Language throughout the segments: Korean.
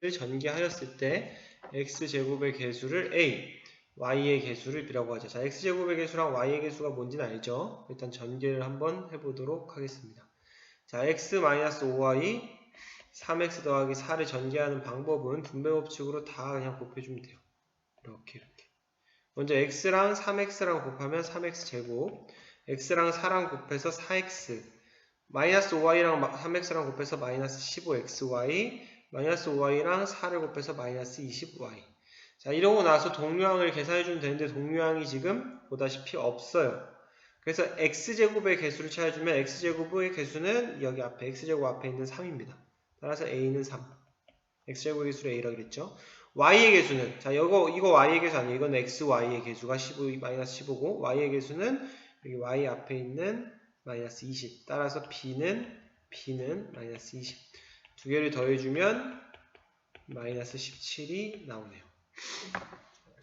전개하였을 때 x제곱의 개수를 a, y의 개수를 b라고 하죠. 자, x제곱의 개수랑 y의 개수가 뭔지는 알죠? 일단 전개를 한번 해보도록 하겠습니다. 자, x-5y 3x 더하기 4를 전개하는 방법은 분배법칙으로 다 그냥 곱해주면 돼요. 이렇게. 먼저 x랑 3x랑 곱하면 3x제곱, x랑 4랑 곱해서 4x, 마이너스 5y랑 3x랑 곱해서 마이너스 15xy, 마이너스 5y랑 4를 곱해서 마이너스 20y. 자, 이러고 나서 동류항을 계산해주면 되는데 동류항이 지금 보다시피 없어요. 그래서 x제곱의 개수를 찾아주면 x제곱의 개수는 여기 앞에 x제곱 앞에 있는 3입니다. 따라서 a는 3. x제곱의 개수를 a라고 그랬죠. y의 개수는, 자, 이거 y의 개수 아니에요. 이건 xy의 개수가 15, 마이너스 15고 y의 개수는 여기 y 앞에 있는 마이너스 20. 따라서 b는 마이너스 20. 두 개를 더해주면 마이너스 17이 나오네요.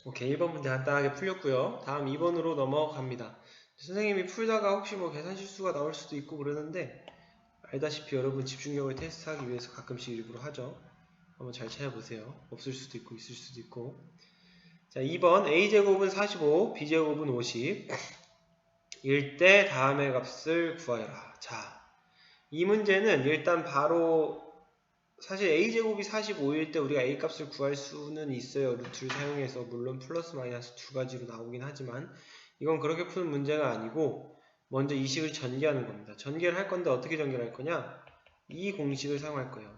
오케이, 1번 문제 간단하게 풀렸고요. 다음 2번으로 넘어갑니다. 선생님이 풀다가 혹시 뭐 계산 실수가 나올 수도 있고 그러는데 알다시피 여러분 집중력을 테스트하기 위해서 가끔씩 일부러 하죠. 한번 잘 찾아보세요. 없을 수도 있고 있을 수도 있고. 자, 2번 a제곱은 45, b제곱은 50 일 때 다음의 값을 구하여라. 자, 이 문제는 일단 바로 사실 a제곱이 45일 때 우리가 a값을 구할 수는 있어요. 루트를 사용해서 물론 플러스 마이너스 두 가지로 나오긴 하지만 이건 그렇게 푸는 문제가 아니고 먼저 이 식을 전개하는 겁니다. 전개를 할 건데 어떻게 전개를 할 거냐? 이 공식을 사용할 거예요.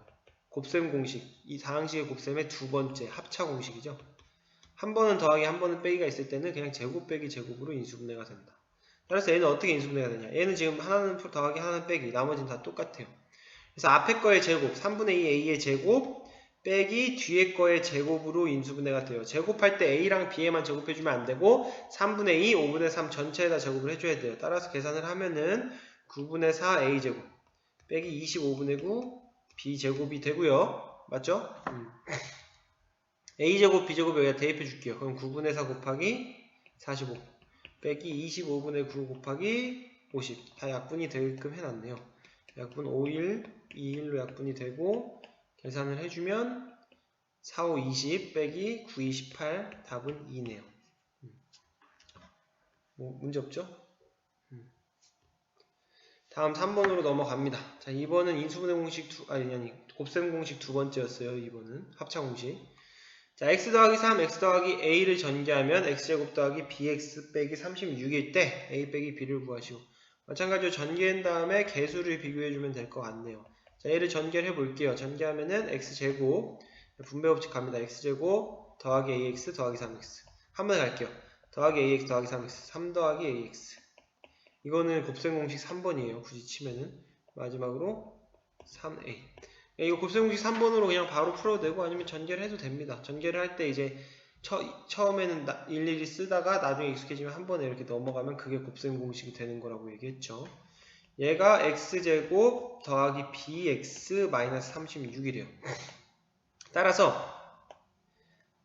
곱셈 공식, 이 다항식의 곱셈의 두 번째 합차 공식이죠. 한 번은 더하기 한 번은 빼기가 있을 때는 그냥 제곱 빼기 제곱으로 인수분해가 된다. 따라서 얘는 어떻게 인수분해가 되냐? 얘는 지금 하나는 더하기 하나는 빼기, 나머지는 다 똑같아요. 그래서 앞에 거의 제곱, 3분의 2 a의 제곱 빼기 뒤에 거의 제곱으로 인수분해가 돼요. 제곱할 때 a랑 b에만 제곱해주면 안되고 3분의 2, 5분의 3 전체에다 제곱을 해줘야 돼요. 따라서 계산을 하면은 9분의 4 a제곱 빼기 25분의 9 b제곱이 되고요. 맞죠? a제곱 b제곱 여기다 대입해 줄게요. 그럼 9분의 4 곱하기 45 빼기 25분의 9 곱하기 50 다 약분이 되게끔 해놨네요. 약분 5일, 2일로 약분이 되고 계산을 해주면 4, 5, 20 빼기 9, 28 답은 2네요. 뭐 문제 없죠? 다음 3번으로 넘어갑니다. 자, 2번은 인수분해 공식 곱셈 공식 두 번째였어요. 2번은 합차 공식. 자, x 더하기 3, x 더하기 a를 전개하면 x제곱 더하기 bx 빼기 36일 때 a 빼기 b를 구하시오. 마찬가지로 전개한 다음에 개수를 비교해주면 될 것 같네요. 자, 얘를 전개를 해볼게요. 전개하면은 x제곱, 분배법칙 갑니다. x제곱 더하기 ax 더하기 3x. 한 번에 갈게요. 더하기 ax 더하기 3x. 3 더하기 ax. 이거는 곱셈 공식 3번이에요. 굳이 치면은. 마지막으로 3a. 이거 곱셈 공식 3번으로 그냥 바로 풀어도 되고 아니면 전개를 해도 됩니다. 전개를 할 때 이제 처음에는 일일이 쓰다가 나중에 익숙해지면 한 번에 이렇게 넘어가면 그게 곱셈 공식이 되는 거라고 얘기했죠. 얘가 x제곱 더하기 bx 마이너스 36이래요. 따라서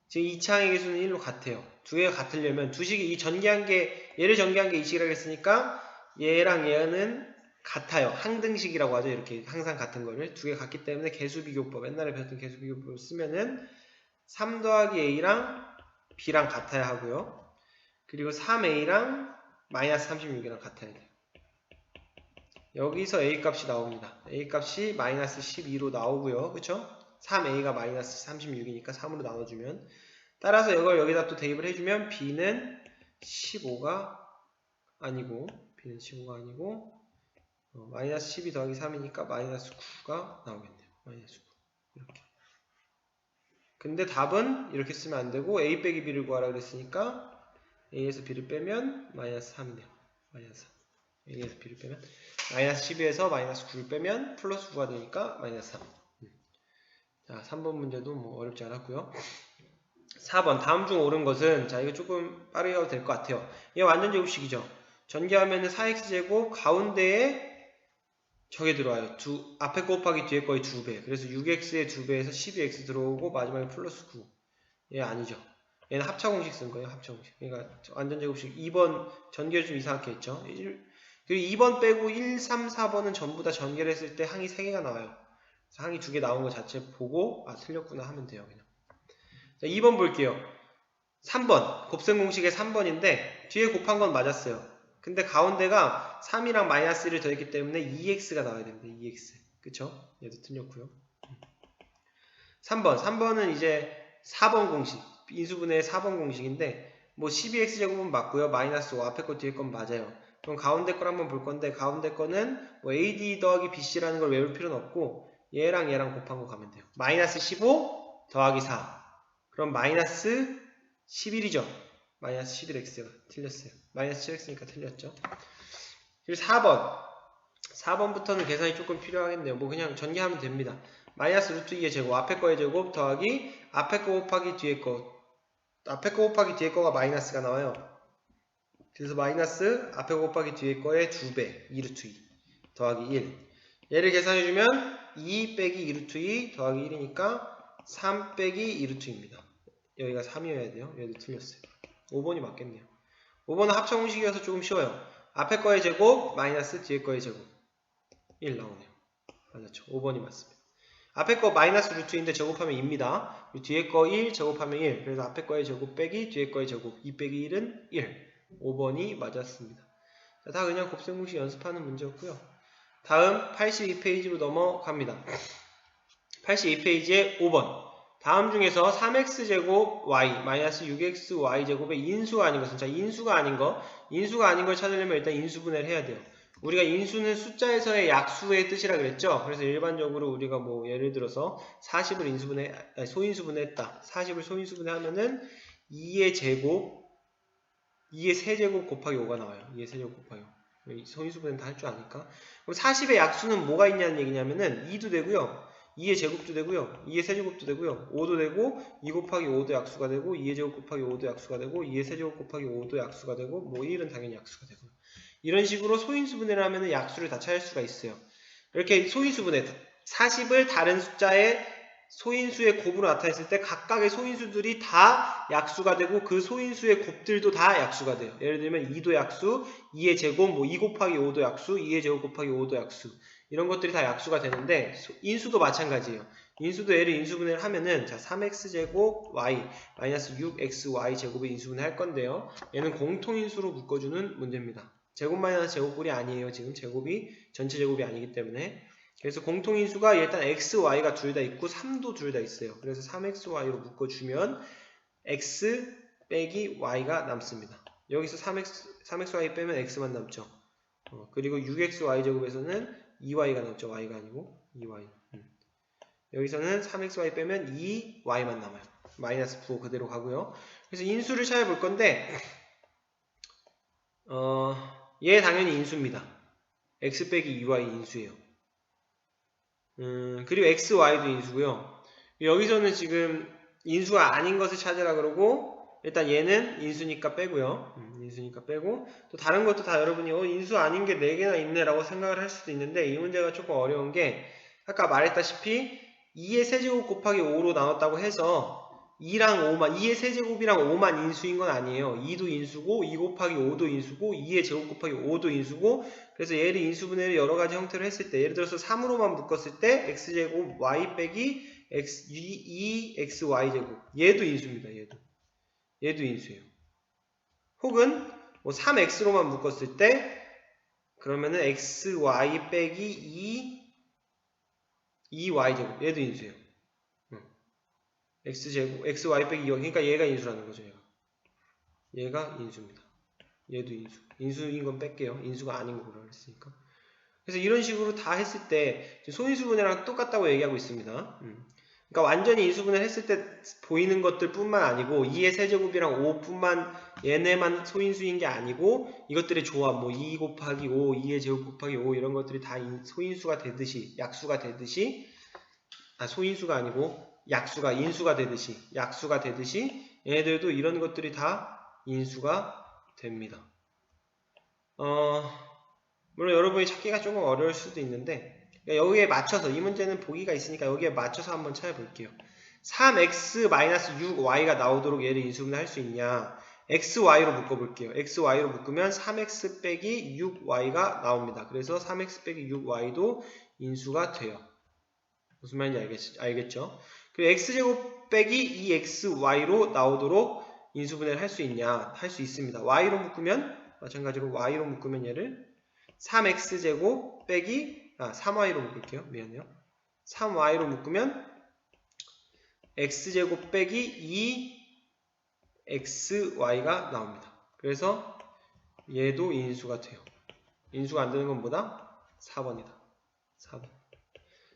지금 2차항의 개수는 1로 같아요. 두 개가 같으려면 두 식이 이 전개한 게 얘를 전개한 게 이 식이라고 했으니까 얘랑 얘는 같아요. 항등식이라고 하죠. 이렇게 항상 같은 거를 두 개 같기 때문에 개수비교법 옛날에 배웠던 개수비교법을 쓰면은 3 더하기 a랑 b랑 같아야 하고요. 그리고 3a랑 마이너스 36이랑 같아야 돼요. 여기서 a 값이 나옵니다. a 값이 마이너스 12로 나오고요. 그쵸? 3a가 마이너스 36이니까 3으로 나눠주면 따라서 이걸 여기다 또 대입을 해주면 b는 15가 아니고 마이너스 12 더하기 3이니까 마이너스 9가 나오겠네요. 마이너스 9 이렇게. 근데 답은 이렇게 쓰면 안되고 a 빼기 b를 구하라 그랬으니까 a에서 b를 빼면 마이너스 3이네요. 마이너스 3. a에서 b를 빼면 마이너스 12에서 마이너스 9를 빼면 플러스 9가 되니까 마이너스 3. 자, 3번 문제도 뭐 어렵지 않았고요. 4번 다음 중 옳은 것은 자 이거 조금 빠르게 해도 될 것 같아요. 이게 완전 제곱식이죠. 전개하면은 4x제곱 가운데에 저게 들어와요. 앞에 곱하기 뒤에 거의 2배. 그래서 6x의 2배에서 12x 들어오고 마지막에 플러스 9. 얘 아니죠. 얘는 합차 공식 쓴 거예요. 합차 공식. 그러니까 완전 제곱식 2번 전개를 좀 이상하게 했죠. 그리고 2번 빼고 1, 3, 4번은 전부 다 전개를 했을 때 항이 3개가 나와요. 항이 2개 나온 거 자체 보고 틀렸구나 하면 돼요. 그냥. 자, 2번 볼게요. 3번 곱셈 공식의 3번인데 뒤에 곱한 건 맞았어요. 근데 가운데가 3이랑 마이너스 1을 더했기 때문에 2x가 나와야 됩니다. 2x. 그쵸? 얘도 틀렸고요. 3번은 이제 4번 공식, 인수분해의 4번 공식인데 뭐 12x제곱은 맞고요. 마이너스 5 앞에 거 뒤에 건 맞아요. 그럼 가운데 걸 한번 볼 건데 가운데 거는 뭐 AD 더하기 BC라는 걸 외울 필요는 없고 얘랑 곱한 거 가면 돼요. 마이너스 15 더하기 4 그럼 마이너스 11이죠. 마이너스 11x가 틀렸어요. 마이너스 7x니까 틀렸죠. 그리고 4번부터는 계산이 조금 필요하겠네요. 뭐 그냥 전개하면 됩니다. 마이너스 루트 2의 제곱, 앞에 거의 제곱 더하기 앞에 거 곱하기 뒤에 거. 앞에 거 곱하기 뒤에 거가 마이너스가 나와요. 그래서 마이너스 앞에 거 곱하기 뒤에 거의 2배 2 루트 2 더하기 1. 얘를 계산해주면 2 빼기 2 루트 2 더하기 1이니까 3 빼기 2 루트 2입니다. 여기가 3이어야 돼요. 얘도 틀렸어요. 5번이 맞겠네요. 5번은 합차 공식이어서 조금 쉬워요. 앞에 거의 제곱 마이너스 뒤에 거의 제곱 1 나오네요. 맞았죠. 5번이 맞습니다. 앞에 거 마이너스 루트인데 제곱하면 2입니다. 뒤에 거 1 제곱하면 1. 그래서 앞에 거의 제곱 빼기 뒤에 거의 제곱 2 빼기 1은 1. 5번이 맞았습니다. 자, 다 그냥 곱셈 공식 연습하는 문제였고요. 다음 82페이지로 넘어갑니다. 82페이지에 5번. 다음 중에서 3x제곱 y 마이너스 6xy제곱의 인수가 아닌 것은, 자, 인수가 아닌 걸 찾으려면 일단 인수분해를 해야 돼요. 우리가 인수는 숫자에서의 약수의 뜻이라 그랬죠. 그래서 일반적으로 우리가 뭐 예를 들어서 40을 소인수분해했다. 40을 소인수분해하면은 2의 세제곱 곱하기 5가 나와요. 2의 세제곱 곱하기 5. 소인수분해는 다 할 줄 아니까. 그럼 40의 약수는 뭐가 있냐는 얘기냐면은 2도 되고요. 2의 제곱도 되고요. 2의 세제곱도 되고요. 5도 되고 2 곱하기 5도 약수가 되고 2의 제곱 곱하기 5도 약수가 되고 2의 세제곱 곱하기 5도 약수가 되고 뭐 1은 당연히 약수가 되고요. 이런 식으로 소인수분해를 하면 약수를 다 찾을 수가 있어요. 이렇게 소인수분해 40을 다른 숫자의 소인수의 곱으로 나타냈을 때 각각의 소인수들이 다 약수가 되고 그 소인수의 곱들도 다 약수가 돼요. 예를 들면 2도 약수, 2의 제곱, 뭐 2 곱하기 5도 약수, 2의 제곱 곱하기 5도 약수 이런 것들이 다 약수가 되는데 인수도 마찬가지예요. 인수도 얘를 인수분해를 하면은 자 3x제곱 y 마이너스 6xy 제곱을 인수분해 할 건데요. 얘는 공통인수로 묶어주는 문제입니다. 제곱 마이너스 제곱꼴이 아니에요. 지금 제곱이 전체 제곱이 아니기 때문에. 그래서 공통인수가 일단 x, y가 둘 다 있고 3도 둘 다 있어요. 그래서 3xy로 묶어주면 x 빼기 y가 남습니다. 여기서 3xy 빼면 x만 남죠. 그리고 6xy 제곱에서는 2y가 남죠. y가 아니고 2y. 여기서는 3xy 빼면 2y만 남아요. 마이너스 9 그대로 가고요. 그래서 인수를 찾아볼 건데 얘 당연히 인수입니다. x 빼기 2y 인수예요. 그리고 x, y도 인수고요. 여기서는 지금 인수가 아닌 것을 찾으라 그러고 일단 얘는 인수니까 빼고요. 인수니까 빼고 또 다른 것도 다 여러분이 인수 아닌 게 4개나 있네 라고 생각을 할 수도 있는데 이 문제가 조금 어려운 게 아까 말했다시피 2의 세제곱 곱하기 5로 나눴다고 해서 2의 세제곱이랑 5만 인수인 건 아니에요. 2도 인수고 2 곱하기 5도 인수고 2의 제곱 곱하기 5도 인수고 그래서 얘를 인수분해를 여러가지 형태로 했을 때 예를 들어서 3으로만 묶었을 때 x제곱 y 빼기 2xy제곱 얘도 인수입니다. 얘도 인수예요. 혹은 뭐 3x로만 묶었을 때 그러면은 xy 빼기 2y제곱 얘도 인수예요. x제곱 xy 빼기 2y 그러니까 얘가 인수라는 거죠. 얘가 인수입니다. 얘도 인수인 건 뺄게요. 인수가 아닌 거 보라고 했으니까. 그래서 이런 식으로 다 했을 때 소인수분해랑 똑같다고 얘기하고 있습니다. 그러니까 완전히 인수분해를 했을 때 보이는 것들 뿐만 아니고 2의 세제곱이랑 5뿐만 얘네만 소인수인 게 아니고 이것들의 조합 뭐 2 곱하기 5, 2의 제곱 곱하기 5 이런 것들이 다 소인수가 되듯이 약수가 되듯이 소인수가 아니고 인수가 되듯이 얘네들도 이런 것들이 다 인수가 됩니다. 물론 여러분이 찾기가 조금 어려울 수도 있는데 여기에 맞춰서 이 문제는 보기가 있으니까 여기에 맞춰서 한번 찾아볼게요. 3x-6y가 나오도록 얘를 인수분해 할 수 있냐 xy로 묶어볼게요. xy로 묶으면 3x 빼기 6y가 나옵니다. 그래서 3x 빼기 6y도 인수가 돼요. 무슨 말인지 알겠죠? 그리고 x제곱 빼기 2xy로 나오도록 인수분해를 할 수 있냐? 할 수 있습니다. y로 묶으면 마찬가지로 y로 묶으면 얘를 3x제곱 빼기 3y로 묶을게요. 미안해요. 3y로 묶으면 x제곱 빼기 2xy가 나옵니다. 그래서 얘도 인수가 돼요. 인수가 안 되는 건 뭐다? 4번이다. 4번.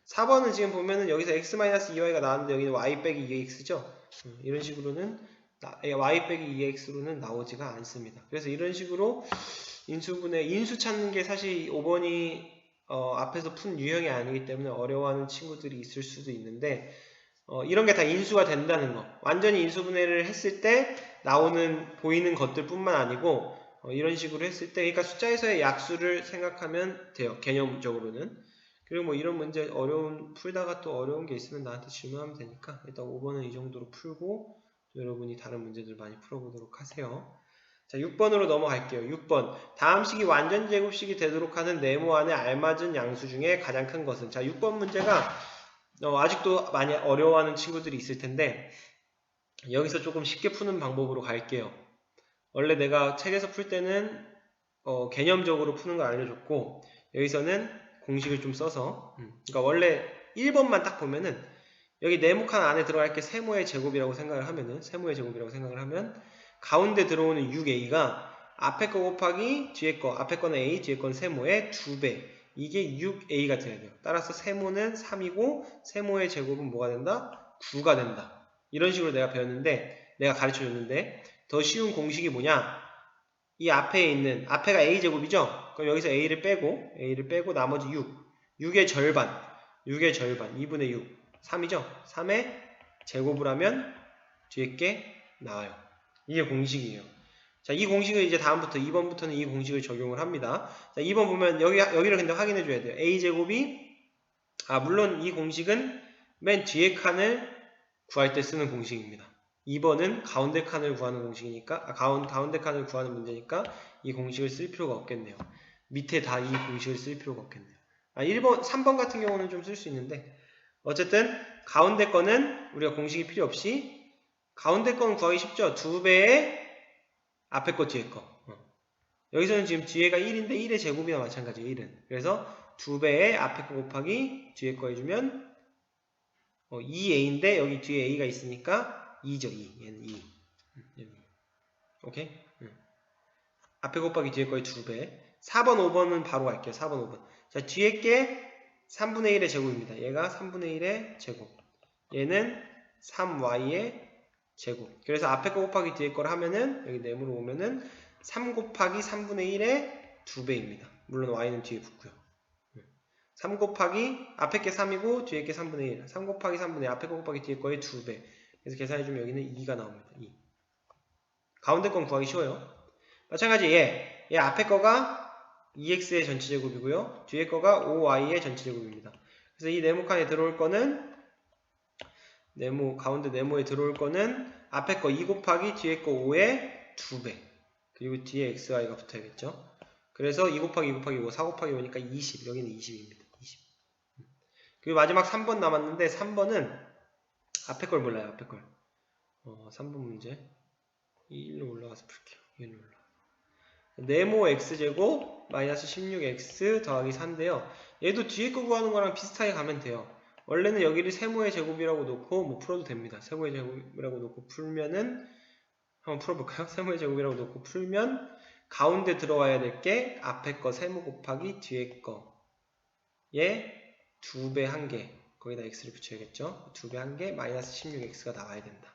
4번은 지금 보면은 여기서 x-2y가 나왔는데 여기는 y 빼기 2x죠? 이런 식으로는 y 빼기 2x로는 나오지가 않습니다. 그래서 이런 식으로 인수 찾는 게 사실 5번이 앞에서 푼 유형이 아니기 때문에 어려워하는 친구들이 있을 수도 있는데 이런 게 다 인수가 된다는 거. 완전히 인수분해를 했을 때 보이는 것들 뿐만 아니고 이런 식으로 했을 때 그러니까 숫자에서의 약수를 생각하면 돼요. 개념적으로는. 그리고 뭐 이런 문제 풀다가 또 어려운 게 있으면 나한테 질문하면 되니까 일단 5번은 이 정도로 풀고 여러분이 다른 문제들 많이 풀어보도록 하세요. 자, 6번으로 넘어갈게요. 6번. 다음 식이 완전 제곱식이 되도록 하는 네모 안에 알맞은 양수 중에 가장 큰 것은? 자, 6번 문제가 아직도 많이 어려워하는 친구들이 있을 텐데 여기서 조금 쉽게 푸는 방법으로 갈게요. 원래 내가 책에서 풀 때는 개념적으로 푸는 거 알려줬고 여기서는 공식을 좀 써서 그러니까 원래 1번만 딱 보면은 여기 네모칸 안에 들어갈 게 세모의 제곱이라고 생각을 하면 가운데 들어오는 6a가 앞에 거 곱하기 뒤에 거, 앞에 거는 a, 뒤에 거는 세모의 2배. 이게 6a가 돼야 돼요. 따라서 세모는 3이고 세모의 제곱은 뭐가 된다? 9가 된다. 이런 식으로 내가 가르쳐줬는데 더 쉬운 공식이 뭐냐? 이 앞에가 a제곱이죠? 그럼 여기서 a를 빼고 나머지 6의 절반 2분의 6 3이죠? 3의 제곱을 하면 뒤에 게 나와요. 이게 공식이에요. 자, 이 공식을 이제 다음부터 2번부터는 이 공식을 적용을 합니다. 자, 2번 보면 여기를 근데 확인해 줘야 돼요. a제곱이 물론 이 공식은 맨 뒤에 칸을 구할 때 쓰는 공식입니다. 2번은 가운데 칸을 구하는 공식이니까 가운데 칸을 구하는 문제니까 이 공식을 쓸 필요가 없겠네요. 밑에 다 이 공식을 쓸 필요가 없겠네요. 3번 같은 경우는 좀 쓸 수 있는데 어쨌든 가운데 거는 우리가 공식이 필요 없이 가운데 건 구하기 쉽죠? 2배의 앞에 거 뒤에 거. 여기서는 지금 뒤에가 1인데 1의 제곱이나 마찬가지예요. 1은. 그래서 2배의 앞에 거 곱하기 뒤에 거 해주면 2a인데 여기 뒤에 a가 있으니까 2죠. 2. 얘는 2. 오케이? 앞에 곱하기 뒤에 거의 2배. 4번, 5번은 바로 갈게요. 4번, 5번. 자, 뒤에 게 3분의 1의 제곱입니다. 얘가 3분의 1의 제곱. 얘는 3y의 제곱. 그래서 앞에 거 곱하기 뒤에 거를 하면은 여기 네모로 오면은 3 곱하기 3분의 1의 2배입니다. 물론 y는 뒤에 붙고요. 3 곱하기 앞에 게 3이고 뒤에 게 3분의 1. 3 곱하기 3분의 1. 앞에 거 곱하기 뒤에 거의 2배. 그래서 계산해주면 여기는 2가 나옵니다. 2. 가운데 건 구하기 쉬워요. 마찬가지 얘 앞에 거가 2x의 전체제곱이고요. 뒤에 거가 5y의 전체제곱입니다. 그래서 이 네모칸에 들어올 거는 가운데 네모에 들어올 거는 앞에 거 2 곱하기 뒤에 거 5의 2배. 그리고 뒤에 xy가 붙어야겠죠. 그래서 2 곱하기 2 곱하기 5, 4 곱하기 5니까 20. 여기는 20입니다. 20. 그리고 마지막 3번 남았는데 3번은 앞에 걸 몰라요. 앞에 걸. 3번 문제. 1로 올라가서 풀게요. 1로 올라가. 네모 x제곱 마이너스 16x 더하기 4인데요. 얘도 뒤에 거 구하는 거랑 비슷하게 가면 돼요. 원래는 여기를 세모의 제곱이라고 놓고 뭐 풀어도 됩니다. 세모의 제곱이라고 놓고 풀면은 한번 풀어볼까요? 세모의 제곱이라고 놓고 풀면 가운데 들어와야 될 게 앞에 거 세모 곱하기 뒤에 거에 2배 1개 거기다 x를 붙여야겠죠? 2배 1개 마이너스 16x가 나와야 된다.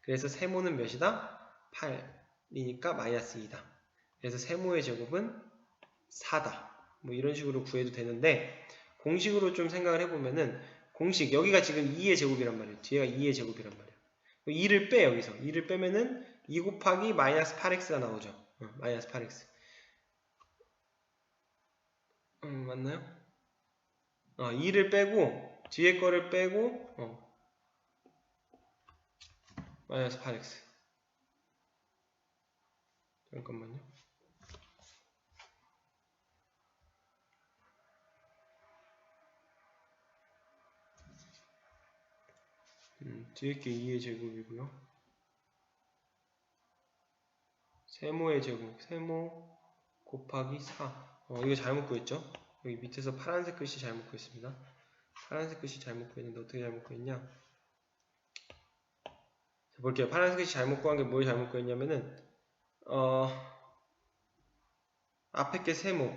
그래서 세모는 몇이다? 8이니까 마이너스 2다. 그래서 세모의 제곱은 4다. 뭐 이런 식으로 구해도 되는데 공식으로 좀 생각을 해보면은 공식 여기가 지금 2의 제곱이란 말이에요. 뒤에가 2의 제곱이란 말이에요. 2를 빼 여기서 2를 빼면은 2 곱하기 마이너스 8x가 나오죠. 마이너스 8x 맞나요? 2를 빼고 뒤에 거를 빼고 마이너스 8x 잠깐만요. 뒤에 게 2의 제곱이고요. 세모의 제곱, 세모 곱하기 4. 이거 잘못 구했죠? 여기 밑에서 파란색 글씨 잘못 구했습니다. 파란색 글씨 잘못 구했는데 어떻게 잘못 구했냐? 자, 볼게요. 파란색 글씨 잘못 구한 게 뭘 잘못 구했냐면은 앞에 게 세모,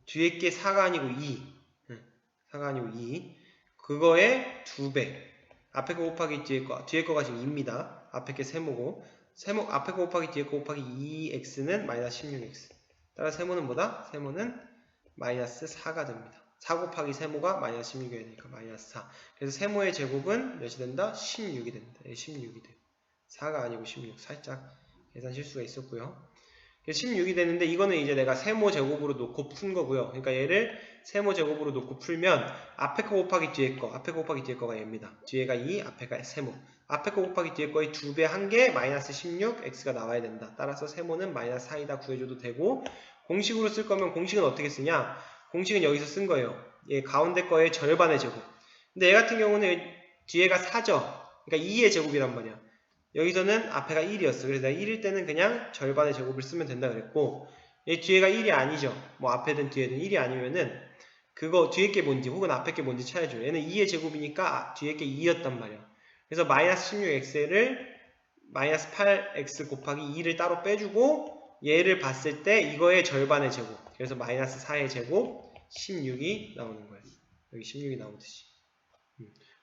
뒤에 게 4가 아니고 2. 4가 아니고 2. 그거의 2배. 앞에 거 곱하기 뒤에 거가 지금 2입니다. 앞에 게 세모고, 앞에 거 곱하기 뒤에 거 곱하기 2x는 마이너스 16x. 따라 세모는 뭐다? 세모는 마이너스 4가 됩니다. 4 곱하기 세모가 마이너스 16이 되니까 마이너스 4. 그래서 세모의 제곱은 몇이 된다? 16이 됩니다. 16이 돼요. 4가 아니고 16. 살짝 계산 실수가 있었고요. 16이 되는데 이거는 이제 내가 세모 제곱으로 놓고 푼 거고요. 그러니까 얘를 세모 제곱으로 놓고 풀면 앞에 거 곱하기 뒤에 거, 앞에 거 곱하기 뒤에 거가 얘입니다. 뒤에가 2, 앞에가 세모. 앞에 거 곱하기 뒤에 거의 2배 한 개 마이너스 16, x가 나와야 된다. 따라서 세모는 마이너스 4이다 구해줘도 되고, 공식으로 쓸 거면 공식은 어떻게 쓰냐? 공식은 여기서 쓴 거예요. 얘 가운데 거의 절반의 제곱. 근데 얘 같은 경우는 뒤에가 4죠. 그러니까 2의 제곱이란 말이야. 여기서는 앞에가 1이었어. 그래서 내가 1일 때는 그냥 절반의 제곱을 쓰면 된다 그랬고, 얘 뒤에가 1이 아니죠. 뭐 앞에든 뒤에든 1이 아니면은 그거 뒤에 게 뭔지 혹은 앞에 게 뭔지 찾아줘요. 얘는 2의 제곱이니까 뒤에 게 2였단 말이야. 그래서 마이너스 16x를 마이너스 8x 곱하기 2를 따로 빼주고 얘를 봤을 때 이거의 절반의 제곱. 그래서 마이너스 4의 제곱 16이 나오는 거예요. 여기 16이 나오듯이.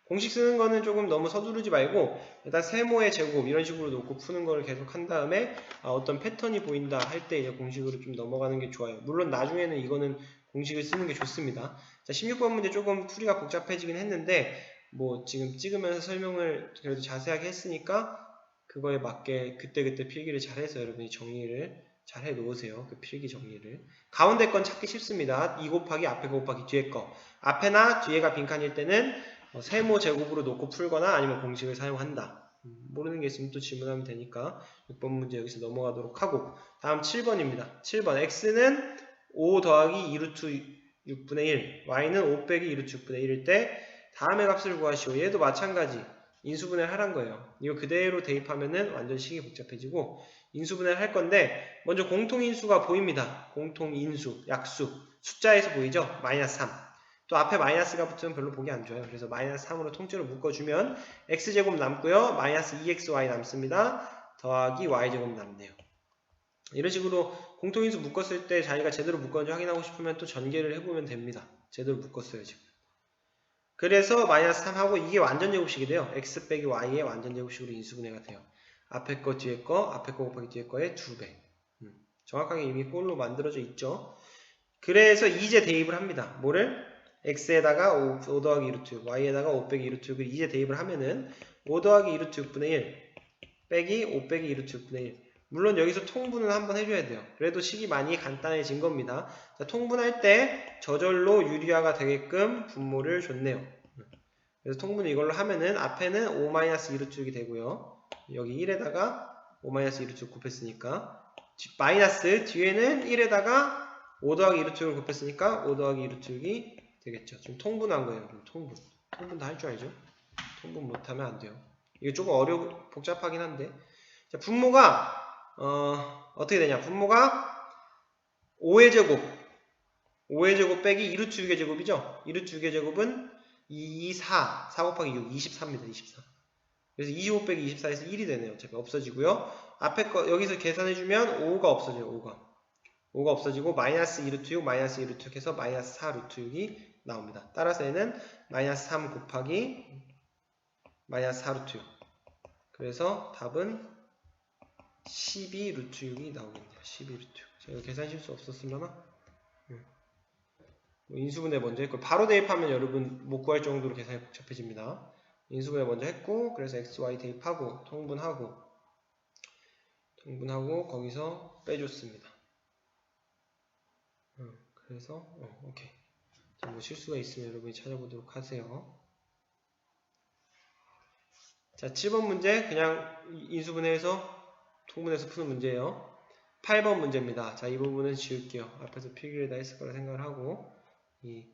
공식 쓰는 거는 조금 너무 서두르지 말고 일단 세모의 제곱 이런 식으로 놓고 푸는 거를 계속 한 다음에 어떤 패턴이 보인다 할 때 이제 공식으로 좀 넘어가는 게 좋아요. 물론 나중에는 이거는 공식을 쓰는 게 좋습니다. 자, 16번 문제 조금 풀이가 복잡해지긴 했는데 뭐 지금 찍으면서 설명을 그래도 자세하게 했으니까 그거에 맞게 그때그때 필기를 잘해서 여러분이 정리를 잘 해놓으세요. 그 필기 정리를. 가운데 건 찾기 쉽습니다. 2 곱하기 앞에 거 곱하기 뒤에 거. 앞에나 뒤에가 빈칸일 때는 세모 제곱으로 놓고 풀거나 아니면 공식을 사용한다. 모르는 게 있으면 또 질문하면 되니까 6번 문제 여기서 넘어가도록 하고, 다음 7번입니다. 7번 x는 5 더하기 2루트 6분의 1, y는 5 빼기 2루트 6분의 1일 때 다음의 값을 구하시오. 얘도 마찬가지 인수분해를 하란 거예요. 이거 그대로 대입하면은 완전 식이 복잡해지고 인수분해를 할 건데, 먼저 공통인수가 보입니다. 공통인수, 약수, 숫자에서 보이죠? 마이너스 3. 또 앞에 마이너스가 붙으면 별로 보기 안 좋아요. 그래서 마이너스 3으로 통째로 묶어주면 x제곱 남고요. 마이너스 2xy 남습니다. 더하기 y제곱 남네요. 이런 식으로 공통인수 묶었을 때 자기가 제대로 묶었는지 확인하고 싶으면 또 전개를 해보면 됩니다. 제대로 묶었어요 지금. 그래서 마이너스 3하고 이게 완전제곱식이 돼요. x 빼기 y의 완전제곱식으로 인수분해가 돼요. 앞에 거 뒤에 거, 앞에 거 곱하기 뒤에 거의 2배. 정확하게 이미 꼴로 만들어져 있죠. 그래서 이제 대입을 합니다. 뭐를? x에다가 5 더하기 2루트 6, y에다가 5 빼기 2루트 6을 이제 대입을 하면은 5 더하기 2루트 6분의 1 빼기 5 빼기 2루트 6분의 1. 물론 여기서 통분을 한번 해줘야 돼요. 그래도 식이 많이 간단해진 겁니다. 자, 통분할 때 저절로 유리화가 되게끔 분모를 줬네요. 그래서 통분을 이걸로 하면은 앞에는 5-2루트 6이 되고요. 여기 1에다가 5-2루트 6 곱했으니까 마이너스 뒤에는 1에다가 5 더하기 2루트 6을 곱했으니까 5 더하기 2루트 6이 되겠죠. 지금 통분한 거예요. 통분. 통분 다 할 줄 알죠? 통분 못하면 안 돼요. 이거 조금 복잡하긴 한데. 자, 분모가 어떻게 되냐? 분모가 5의 제곱 5의 제곱 빼기 2루트 6의 제곱이죠? 2루트 6의 제곱은 4 곱하기 6 24입니다. 24. 그래서 25 빼기 24에서 1이 되네요. 어차피 없어지고요. 앞에 거 여기서 계산해주면 5가 없어져요. 5가 없어지고 마이너스 2루트 6 마이너스 2루트 6 해서 마이너스 4루트 6이 나옵니다. 따라서 얘는 마이너스 3 곱하기 마이너스 4루트 6. 그래서 답은 12루트 6이 나오겠네요. 12루트 6. 제가 계산 실수 없었으려나? 인수분해 먼저 했고, 바로 대입하면 여러분 못 구할 정도로 계산이 복잡해집니다. 인수분해 먼저 했고, 그래서 x, y 대입하고 통분하고 거기서 빼줬습니다. 그래서 오케이. 자, 뭐 실수가 있으면 여러분이 찾아보도록 하세요. 자, 7번 문제 그냥 인수분해해서 통분해서 푸는 문제예요. 8번 문제입니다. 자, 이 부분은 지울게요. 앞에서 필기를 다 했을 거라 생각을 하고 이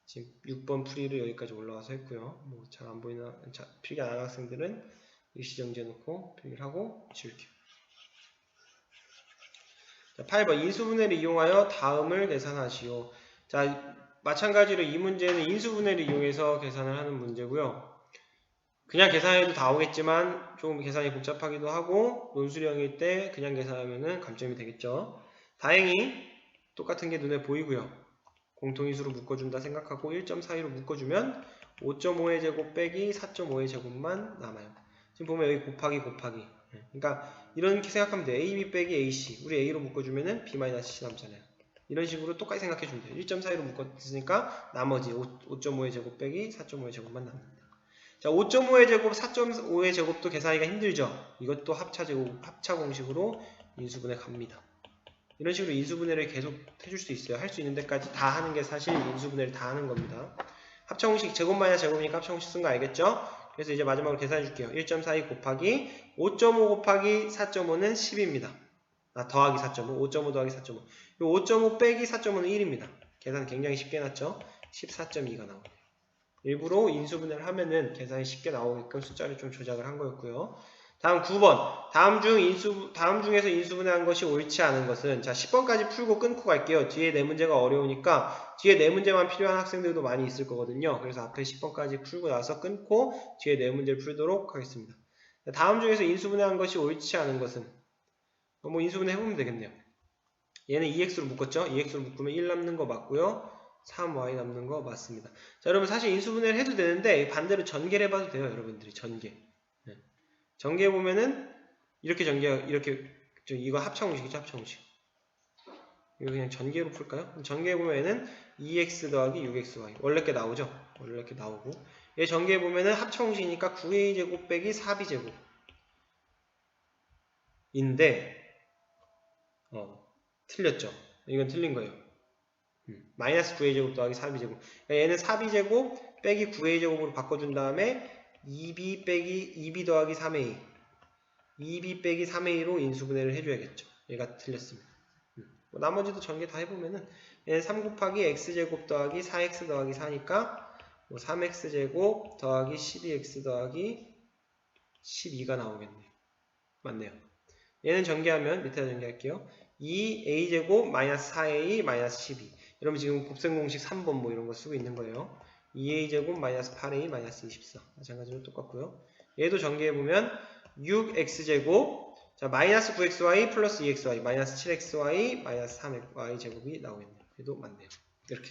지금 6번 풀이를 여기까지 올라와서 했고요. 뭐 잘 안 보이나, 필기 안 하는 학생들은 일시정지해 놓고 필기를 하고 지울게요. 자, 8번 인수분해를 이용하여 다음을 계산하시오. 자, 마찬가지로 이 문제는 인수분해를 이용해서 계산을 하는 문제고요. 그냥 계산해도 다 오겠지만 조금 계산이 복잡하기도 하고 논술형일 때 그냥 계산하면은 감점이 되겠죠. 다행히 똑같은 게 눈에 보이고요. 공통인수로 묶어준다 생각하고 1.42로 묶어주면 5.5의 제곱 빼기 4.5의 제곱만 남아요. 지금 보면 여기 곱하기. 그러니까 이렇게 생각하면 돼요. AB 빼기 AC. 우리 A로 묶어주면은 B-C 남잖아요. 이런 식으로 똑같이 생각해주면 돼요. 1.42로 묶었으니까 나머지 5.5의 제곱 빼기 4.5의 제곱만 남는다. 자, 5.5의 제곱, 4.5의 제곱도 계산하기가 힘들죠. 이것도 합차 공식으로 인수분해 갑니다. 이런 식으로 인수분해를 계속 해줄 수 있어요. 할 수 있는 데까지 다 하는 게 사실 인수분해를 다 하는 겁니다. 합차 공식 제곱 마이너스 제곱이니까 합차 공식 쓴 거 알겠죠? 그래서 이제 마지막으로 계산해 줄게요. 1.42 곱하기 5.5 곱하기 4.5는 10입니다. 더하기 4.5, 5.5 더하기 4.5. 5.5 빼기 4.5는 1입니다. 계산 굉장히 쉽게 해놨죠? 14.2가 나오네요. 일부러 인수분해를 하면은 계산이 쉽게 나오게끔 숫자를 좀 조작을 한 거였고요. 다음 9번. 다음 중에서 인수분해한 것이 옳지 않은 것은, 자, 10번까지 풀고 끊고 갈게요. 뒤에 네 문제가 어려우니까 뒤에 네 문제만 필요한 학생들도 많이 있을 거거든요. 그래서 앞에 10번까지 풀고 나서 끊고 뒤에 네 문제를 풀도록 하겠습니다. 다음 중에서 인수분해한 것이 옳지 않은 것은, 뭐 인수분해 해보면 되겠네요. 얘는 2x로 묶었죠? 2x로 묶으면 1 남는 거 맞고요. 3y 남는 거 맞습니다. 자, 여러분 사실 인수분해를 해도 되는데 반대로 전개를 해봐도 돼요. 여러분들이 전개. 전개해 보면은 이렇게 이거 합차공식이죠. 합차공식. 이거 그냥 전개로 풀까요? 전개해 보면 얘는 2x 더하기 6xy 원래 게 나오죠. 원래 게 나오고 얘 전개해 보면은 합차공식이니까 9a 제곱 빼기 4b 제곱 인데 틀렸죠. 이건 틀린 거예요. 마이너스 9a 제곱 더하기 4b 제곱. 그러니까 얘는 4b 제곱 빼기 9a 제곱으로 바꿔준 다음에 2b 더하기 3a 2b 빼기 3a로 인수분해를 해줘야겠죠. 얘가 틀렸습니다. 나머지도 전개 다 해보면은 얘는 3 곱하기 x제곱 더하기 4x 더하기 4니까 3x제곱 더하기 12x 더하기 12가 나오겠네요. 맞네요. 얘는 전개하면 밑에다 전개할게요. 2a제곱 마이너스 4a 마이너스 12. 여러분 지금 곱셈공식 3번 뭐 이런 거 쓰고 있는 거예요. 2a제곱 마이너스 8a 마이너스 24. 마찬가지로 똑같고요. 얘도 전개해보면 6x제곱 자 마이너스 9xy 플러스 2xy 마이너스 7xy 마이너스 3y 제곱이 나오겠네요. 얘도 맞네요. 이렇게.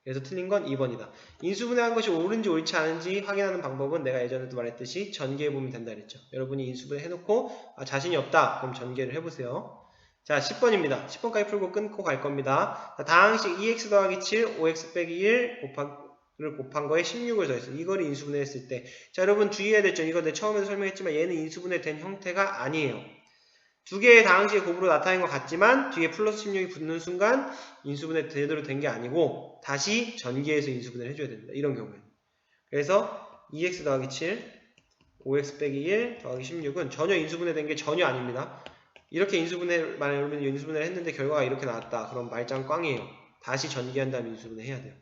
그래서 틀린 건 2번이다. 인수분해한 것이 옳은지 옳지 않은지 확인하는 방법은 내가 예전에도 말했듯이 전개해보면 된다 그랬죠. 여러분이 인수분해 해놓고 자신이 없다. 그럼 전개를 해보세요. 자 10번입니다. 10번까지 풀고 끊고 갈 겁니다. 자, 다항식 2x 더하기 7 5x 빼기 1 곱한 거에 16을 더했어요. 이거를 인수분해 했을 때 자 여러분 주의해야 됐죠. 이거 내가 처음에도 설명했지만 얘는 인수분해 된 형태가 아니에요. 두 개의 다항식의 곱으로 나타낸 것 같지만 뒤에 플러스 16이 붙는 순간 인수분해 제대로 된 게 아니고 다시 전개해서 인수분해를 해줘야 됩니다. 이런 경우에. 그래서 2x 더하기 7 5x 빼기 1 더하기 16은 전혀 인수분해 된 게 전혀 아닙니다. 이렇게 만약 여러분이 인수분해를 했는데 결과가 이렇게 나왔다. 그럼 말짱 꽝이에요. 다시 전개한 다음에 인수분해 해야 돼요.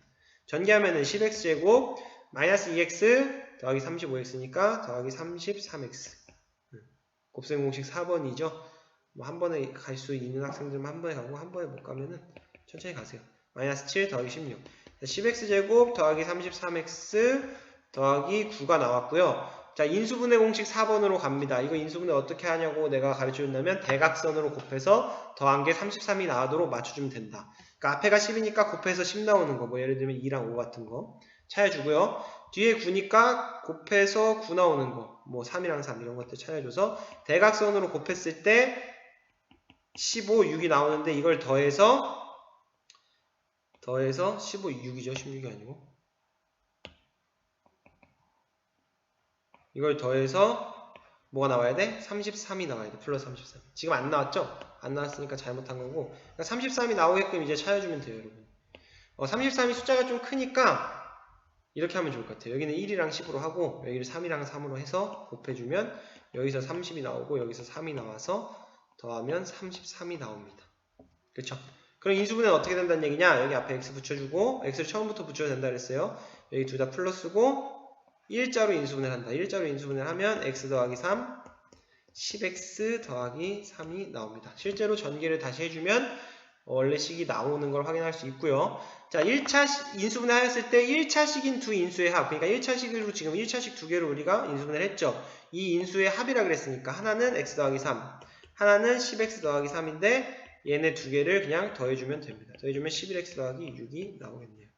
전개하면은 10x제곱 마이너스 2x 더하기 35x니까 더하기 33x 곱셈 공식 4번이죠. 뭐 한 번에 갈 수 있는 학생들만 한 번에 가고 한 번에 못 가면은 천천히 가세요. 마이너스 7 더하기 16 10x제곱 더하기 33x 더하기 9가 나왔고요. 자 인수분해 공식 4번으로 갑니다. 이거 인수분해 어떻게 하냐고 내가 가르쳐준다면 대각선으로 곱해서 더한 게 33이 나오도록 맞춰주면 된다. 그러니까 앞에가 10이니까 곱해서 10 나오는 거, 뭐 예를 들면 2랑 5 같은 거 찾아주고요. 뒤에 9니까 곱해서 9 나오는 거, 뭐 3이랑 3 이런 것들 찾아줘서 대각선으로 곱했을 때 15, 6이 나오는데 이걸 더해서 15, 6이죠. 16이 아니고 이걸 더해서 뭐가 나와야 돼? 33이 나와야 돼. 플러스 33. 지금 안 나왔죠? 안 나왔으니까 잘못한 거고 그러니까 33이 나오게끔 이제 찾아주면 돼요. 여러분 33이 숫자가 좀 크니까 이렇게 하면 좋을 것 같아요. 여기는 1이랑 10으로 하고 여기를 3이랑 3으로 해서 곱해주면 여기서 30이 나오고 여기서 3이 나와서 더하면 33이 나옵니다. 그렇죠? 그럼 인수분해는 어떻게 된다는 얘기냐? 여기 앞에 x 붙여주고 x를 처음부터 붙여도 된다 그랬어요. 여기 둘 다 플러스고 일자로 인수분해를 한다. 일자로 인수분해를 하면 x 더하기 3 10x 더하기 3이 나옵니다. 실제로 전개를 다시 해주면 원래 식이 나오는 걸 확인할 수 있고요. 자, 1차 인수분해 하였을 때 1차식인 두 인수의 합, 그러니까 1차식으로 지금 1차식 두 개로 우리가 인수분해를 했죠. 이 인수의 합이라 그랬으니까 하나는 x 더하기 3, 하나는 10x 더하기 3인데 얘네 두 개를 그냥 더해주면 됩니다. 더해주면 11x 더하기 6이 나오겠네요.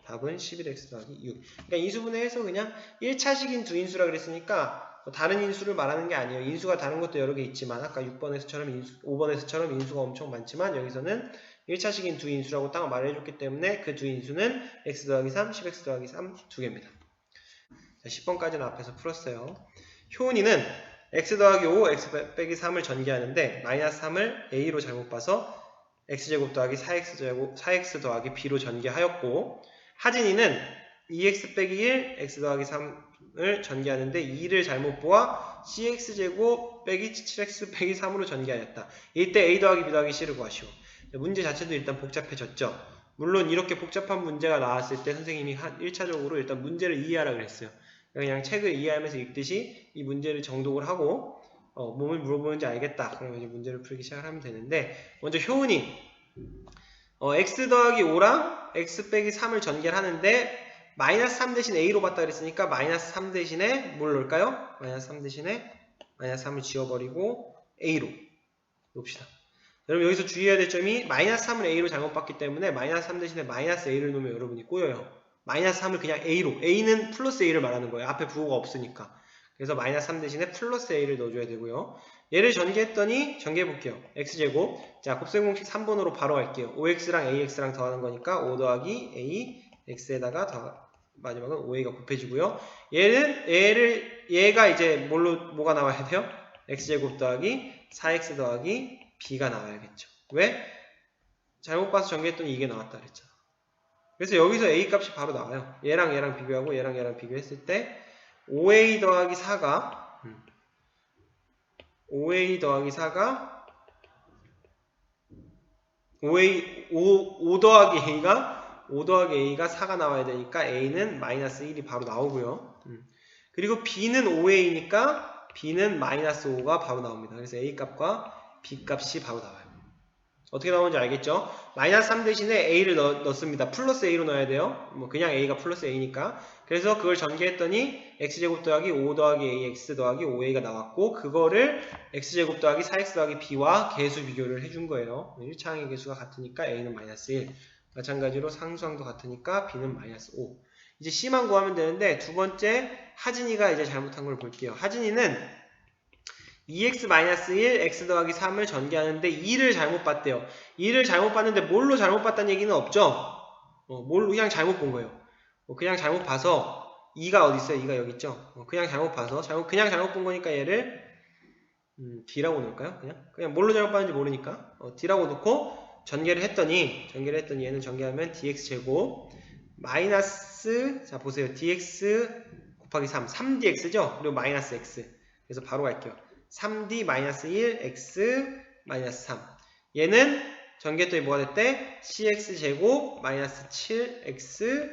답은 11x 더하기 6. 그러니까 인수분해해서 그냥 1차식인 두 인수라 그랬으니까 다른 인수를 말하는 게 아니에요. 인수가 다른 것도 여러 개 있지만 아까 6번에서처럼 5번에서처럼 인수가 엄청 많지만 여기서는 1차식인 두 인수라고 딱 말해줬기 때문에 그 두 인수는 x 더하기 3, 10x 더하기 3 두 개입니다. 자, 10번까지는 앞에서 풀었어요. 효은이는 x 더하기 5, x 빼기 3을 전개하는데 마이너스 3을 a로 잘못 봐서 x제곱 더하기 4x 더하기 b로 전개하였고 하진이는 2x 빼기 1, x 더하기 3을 전개하는데 2를 잘못 보아 cx제곱 빼기 7x 빼기 3으로 전개하였다. 이때 a 더하기 b 더하기 c를 구하시오. 문제 자체도 일단 복잡해졌죠. 물론 이렇게 복잡한 문제가 나왔을 때 선생님이 1차적으로 일단 문제를 이해하라 그랬어요. 그냥 책을 이해하면서 읽듯이 이 문제를 정독을 하고 몸을 물어보는지 알겠다. 그러면 이제 문제를 풀기 시작을 하면 되는데 먼저 효은이 x 더하기 5랑 x 빼기 3을 전개를 하는데 마이너스 3 대신 a로 봤다 그랬으니까 마이너스 3 대신에 뭘 넣을까요? 마이너스 3 대신에 마이너스 3을 지워버리고 a로 놓읍시다. 여러분 여기서 주의해야 될 점이 마이너스 3을 a로 잘못 봤기 때문에 마이너스 3 대신에 마이너스 a를 놓으면 여러분이 꼬여요. 마이너스 3을 그냥 a로, a는 플러스 a를 말하는 거예요. 앞에 부호가 없으니까. 그래서 마이너스 3 대신에 플러스 a를 넣어줘야 되고요. 얘를 전개했더니 전개해볼게요. x제곱. 자, 곱셈공식 3번으로 바로 갈게요. 5x랑 ax랑 더하는 거니까 5 더하기 a, x에다가 마지막은 5a가 곱해지고요. 얘가 이제 뭐가 나와야 돼요? x제곱 더하기 4x 더하기 b가 나와야겠죠. 왜? 잘못 봐서 전개했더니 이게 나왔다 그랬잖아. 그래서 여기서 a 값이 바로 나와요. 얘랑 비교하고 얘랑 비교했을 때 5a 더하기 4가 5a 더하기 4가 5 더하기 a가 4가 나와야 되니까 a는 마이너스 1이 바로 나오고요. 그리고 b는 5a니까 b는 마이너스 5가 바로 나옵니다. 그래서 a 값과 b 값이 바로 나와요. 어떻게 나오는지 알겠죠? 마이너스 3 대신에 a를 넣습니다. 플러스 a로 넣어야 돼요. 뭐 그냥 a가 플러스 a니까. 그래서 그걸 전개했더니 x제곱 더하기 5 더하기 ax 더하기 5a가 나왔고 그거를 x제곱 더하기 4x 더하기 b와 계수 비교를 해준 거예요. 1차항의 계수가 같으니까 a는 마이너스 1. 마찬가지로 상수항도 같으니까 b는 마이너스 5. 이제 c만 구하면 되는데 두 번째 하진이가 이제 잘못한 걸 볼게요. 하진이는 2x-1, x 더하기 3을 전개하는데 2를 잘못 봤대요. 2를 잘못 봤는데 뭘로 잘못 봤다는 얘기는 없죠? 뭘로 그냥 잘못 본 거예요. 그냥 잘못 봐서 2가 어디 있어요? 2가 여기 있죠? 그냥 잘못 봐서 그냥 잘못 본 거니까 얘를 D라고 놓을까요? 그냥 뭘로 잘못 봤는지 모르니까 D라고 놓고 전개를 했더니 얘는 전개하면 dx제곱 마이너스 자 보세요. dx 곱하기 3dx죠? 그리고 마이너스 x. 그래서 바로 갈게요. 3d 마이너스 1 x 마이너스 3 얘는 전개했더니 뭐가 됐대? cx제곱 마이너스 7x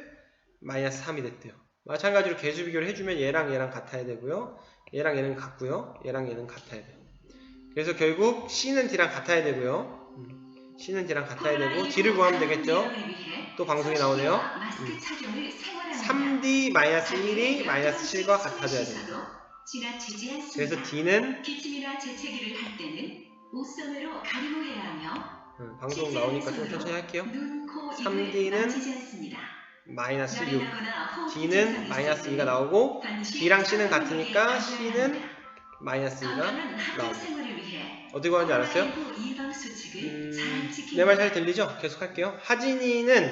마이너스 3이 됐대요. 마찬가지로 계수 비교를 해주면 얘랑 같아야 되고요. 얘랑 얘는 같고요. 얘랑 얘는 같아야 돼요. 그래서 결국 c는 d랑 같아야 되고요. c는 d랑 같아야 되고 d를 구하면 되겠죠. 또 방송이 나오네요. 3d 마이너스 1이 마이너스 7과 같아져야 됩니다. 그래서 D는 기침이나 재채기를 할 때는 옷선으로 가리고 해야 하며 방송 나오니까 좀 천천히 할게요. 3D는 마이너스 6 D는 마이너스 2가 나오고 B랑 C는 같으니까 C는 마이너스 2가 나옵니다. 어떻게 구하는지 알았어요? 내 말 잘 들리죠? 계속 할게요. 하진이는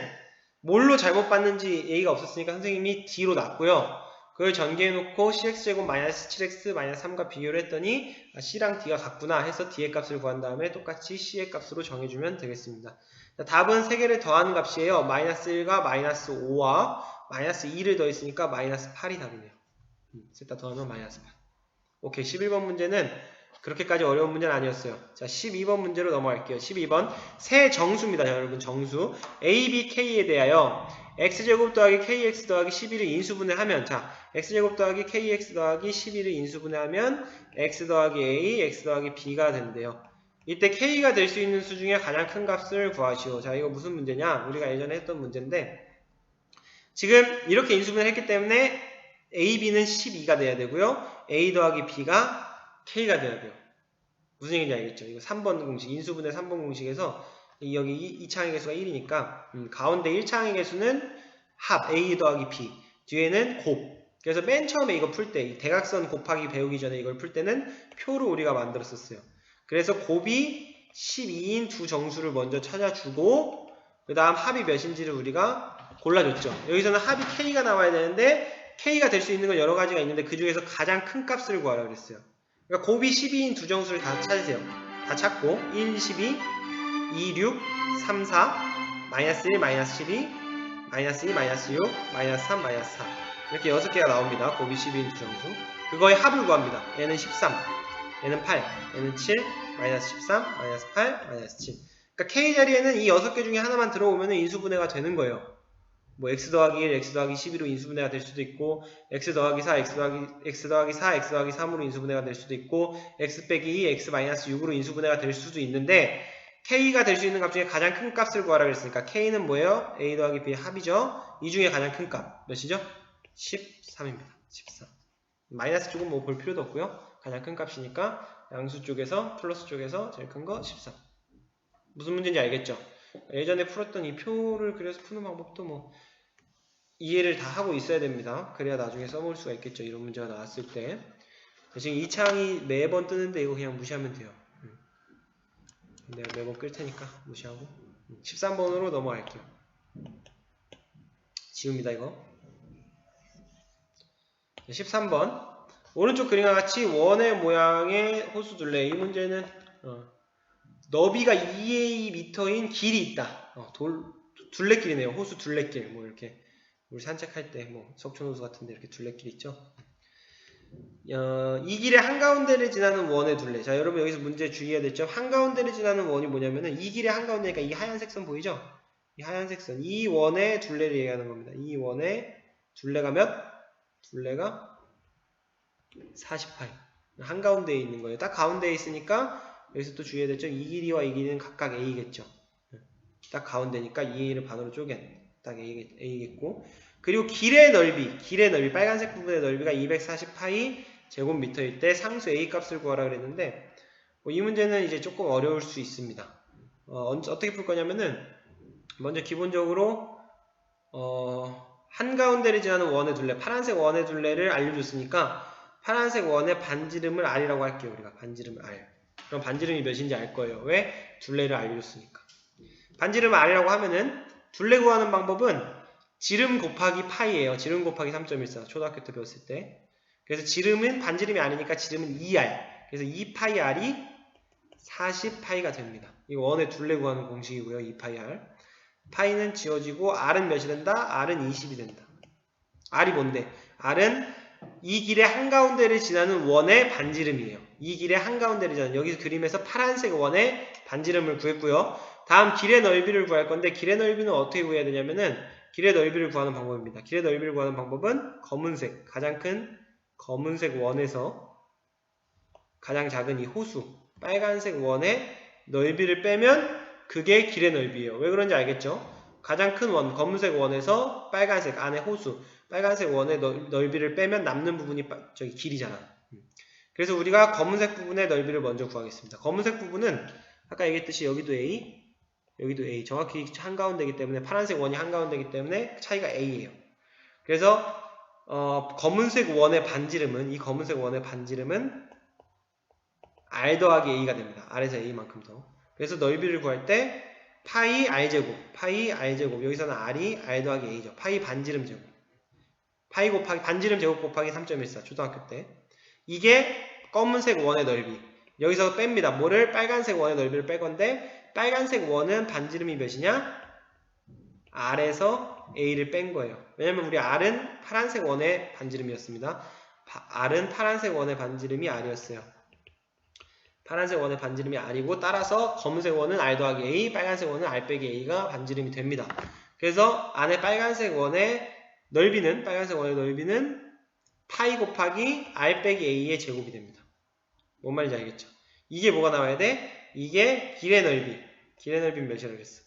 뭘로 잘못 봤는지 얘기가 없었으니까 선생님이 D로 놨고요. 그걸 전개해놓고 cx제곱 마이너스 7x 마이너스 3과 비교를 했더니 c랑 d가 같구나 해서 d의 값을 구한 다음에 똑같이 c의 값으로 정해주면 되겠습니다. 자, 답은 3개를 더하는 값이에요. 마이너스 1과 마이너스 5와 마이너스 2를 더했으니까 마이너스 8이 답이네요. 셋 다 더하면 마이너스 8. 오케이. 11번 문제는 그렇게까지 어려운 문제는 아니었어요. 자, 12번 문제로 넘어갈게요. 12번 세 정수입니다. 자, 여러분 정수 a, b, k에 대하여 x제곱 더하기 kx 더하기 11을 인수분해하면 자, x제곱 더하기 kx 더하기 11을 인수분해하면 x 더하기 a, x 더하기 b가 된대요. 이때 k가 될 수 있는 수 중에 가장 큰 값을 구하시오. 자, 이거 무슨 문제냐? 우리가 예전에 했던 문제인데 지금 이렇게 인수분해를 했기 때문에 a, b는 12가 돼야 되고요. a 더하기 b가 k가 돼야 돼요. 무슨 얘기인지 알겠죠? 이거 3번 공식, 인수분해 3번 공식에서 여기 2차항의 개수가 1이니까 가운데 1차항의 개수는 합, a 더하기 b, 뒤에는 곱. 그래서 맨 처음에 이거 풀 때, 대각선 곱하기 배우기 전에 이걸 풀 때는 표로 우리가 만들었었어요. 그래서 곱이 12인 두 정수를 먼저 찾아주고 그 다음 합이 몇인지를 우리가 골라줬죠. 여기서는 합이 k가 나와야 되는데 k가 될 수 있는 건 여러 가지가 있는데 그 중에서 가장 큰 값을 구하라고 그랬어요. 그러니까 곱이 12인 두 정수를 다 찾으세요. 다 찾고 1, 12, 2, 6, 3, 4, 마이너스 1, 마이너스 12, 마이너스 2, 마이너스 6, 마이너스 3, 마이너스 4 이렇게 6개가 나옵니다. 곱이 12인 두 정수. 그거의 합을 구합니다. 얘는 13, 얘는 8, 얘는 7, 마이너스 13, 마이너스 8, 마이너스 7 그러니까 K자리에는 이 6개 중에 하나만 들어오면 인수분해가 되는 거예요. 뭐 x 더하기 1, x 더하기 12로 인수분해가 될 수도 있고 x 더하기 4, x 더하기 4, x 더하기 3으로 인수분해가 될 수도 있고 x 빼기 2, x 마이너스 6으로 인수분해가 될 수도 있는데 k가 될 수 있는 값 중에 가장 큰 값을 구하라 그랬으니까 k는 뭐예요? a 더하기 b의 합이죠. 이 중에 가장 큰 값 몇이죠? 13입니다. 13. 마이너스 쪽은 뭐 볼 필요도 없고요. 가장 큰 값이니까 양수 쪽에서 플러스 쪽에서 제일 큰 거 13. 무슨 문제인지 알겠죠? 예전에 풀었던 이 표를 그려서 푸는 방법도 뭐 이해를 다 하고 있어야 됩니다. 그래야 나중에 써볼 수가 있겠죠. 이런 문제가 나왔을 때. 지금 이 창이 매번 뜨는데 이거 그냥 무시하면 돼요. 내가 매번 끌 테니까 무시하고 13번으로 넘어갈게요. 지웁니다 이거. 13번 오른쪽 그림과 같이 원의 모양의 호수 둘레. 이 문제는 너비가 2am인 길이 있다. 둘레길이네요. 호수 둘레길. 뭐 이렇게 우리 산책할 때 뭐 석촌호수 같은데 이렇게 둘레길 있죠. 이 길의 한가운데를 지나는 원의 둘레. 자, 여러분 여기서 문제 주의해야 될 점. 한가운데를 지나는 원이 뭐냐면은 이 길의 한가운데니까 이 하얀색 선 보이죠? 이 하얀색 선. 이 원의 둘레를 얘기하는 겁니다. 이 원의 둘레가 몇? 둘레가 40파이. 한가운데에 있는 거예요. 딱 가운데에 있으니까 여기서 또 주의해야 될 점. 이 길이와 이 길이는 각각 a겠죠. 딱 가운데니까 2a를 반으로 쪼갠. 딱 a겠고. 그리고 길의 넓이, 빨간색 부분의 넓이가 240파이 제곱미터일 때 상수 a 값을 구하라 그랬는데, 이 문제는 이제 조금 어려울 수 있습니다. 어떻게 풀 거냐면은, 먼저 기본적으로, 한가운데를 지나는 원의 둘레, 파란색 원의 둘레를 알려줬으니까, 파란색 원의 반지름을 r이라고 할게요. 우리가 반지름을 r. 그럼 반지름이 몇인지 알 거예요. 왜? 둘레를 알려줬으니까. 반지름을 r이라고 하면은, 둘레 구하는 방법은 지름 곱하기 파이예요. 지름 곱하기 3.14. 초등학교 때 배웠을 때. 그래서 지름은 반지름이 아니니까 지름은 2r. 그래서 2파이 r이 40파이가 됩니다. 이거 원의 둘레 구하는 공식이고요. 2파이 r. 파이는 지워지고 r은 몇이 된다? r은 20이 된다. r이 뭔데? r은 이 길의 한가운데를 지나는 원의 반지름이에요. 이 길의 한가운데를 지나는, 여기 그림에서 파란색 원의 반지름을 구했고요. 다음 길의 넓이를 구할 건데, 길의 넓이는 어떻게 구해야 되냐면은 길의 넓이를 구하는 방법입니다. 길의 넓이를 구하는 방법은 검은색, 가장 큰 검은색 원에서 가장 작은 이 호수, 빨간색 원의 넓이를 빼면 그게 길의 넓이에요. 왜 그런지 알겠죠? 가장 큰 원, 검은색 원에서 빨간색 안에 호수, 빨간색 원의 넓이를 빼면 남는 부분이 저기 길이잖아. 그래서 우리가 검은색 부분의 넓이를 먼저 구하겠습니다. 검은색 부분은 아까 얘기했듯이 여기도 A, 여기도 A, 정확히 한가운데이기 때문에 파란색 원이 한가운데이기 때문에 차이가 A예요. 그래서 검은색 원의 반지름은, 이 검은색 원의 반지름은 R 더하기 A가 됩니다. R에서 A만큼 더. 그래서 넓이를 구할 때 파이 R제곱, 파이 R제곱, 여기서는 R이 R 더하기 A죠. 파이 반지름 제곱. 파이 곱하기 반지름 제곱 곱하기 3.14 초등학교 때. 이게 검은색 원의 넓이. 여기서 뺍니다. 뭐를? 빨간색 원의 넓이를 뺄 건데, 빨간색 원은 반지름이 몇이냐? R에서 A를 뺀 거예요. 왜냐면 우리 R은 파란색 원의 반지름이었습니다. R은 파란색 원의 반지름이 R이었어요. 파란색 원의 반지름이 R이고 따라서 검은색 원은 R 더하기 A, 빨간색 원은 R 빼기 A가 반지름이 됩니다. 그래서 안에 빨간색 원의 넓이는 파이 곱하기 R 빼기 A의 제곱이 됩니다. 뭔 말인지 알겠죠? 이게 뭐가 나와야 돼? 이게 길의 넓이. 길의 넓이는 몇이라고 했어?